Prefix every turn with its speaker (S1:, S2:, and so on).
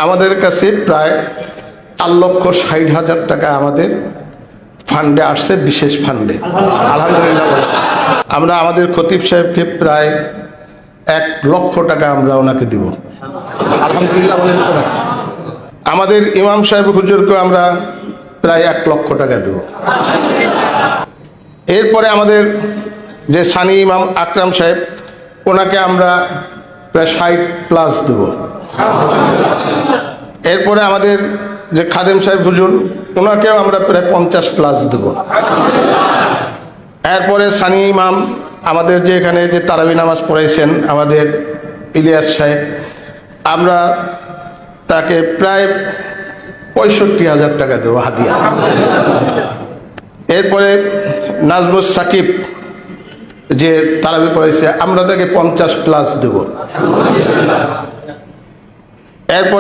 S1: আমাদের কাছে প্রায় 4,60,000 টাকা আমাদের ফান্ডে আসছে, বিশেষ ফান্ডে। আলহামদুলিল্লাহ। আমরা আমাদের খতিব সাহেবকে প্রায় 1 লক্ষ টাকা আমরা ওনাকে দিব। আলহামদুলিল্লাহ। আমাদের ইমাম সাহেব হুজুরকে আমরা প্রায় 1 লক্ষ টাকা দেব। এরপরে আমাদের যে সানি ইমাম আকরাম সাহেব, ওনাকে আমরা প্রায় 60+ দেব। এরপরে আমাদের যে খাদেম সাহেব হুজুর, ওনাকেও আমরা প্রায় 50+ দেব। এরপরে সানি ইমাম আমাদের যে এখানে যে তারাবি নামাজ পড়াইছেন আমাদের ইলিয়াস সাহেব, আমরা তাকে প্রায় 65,000 টাকা দেবো হাদিয়া। এরপরে নাজমুস সাকিব যে তারাবি পড়াইছে, আমরা তাকে 50+ দেব। এরপরে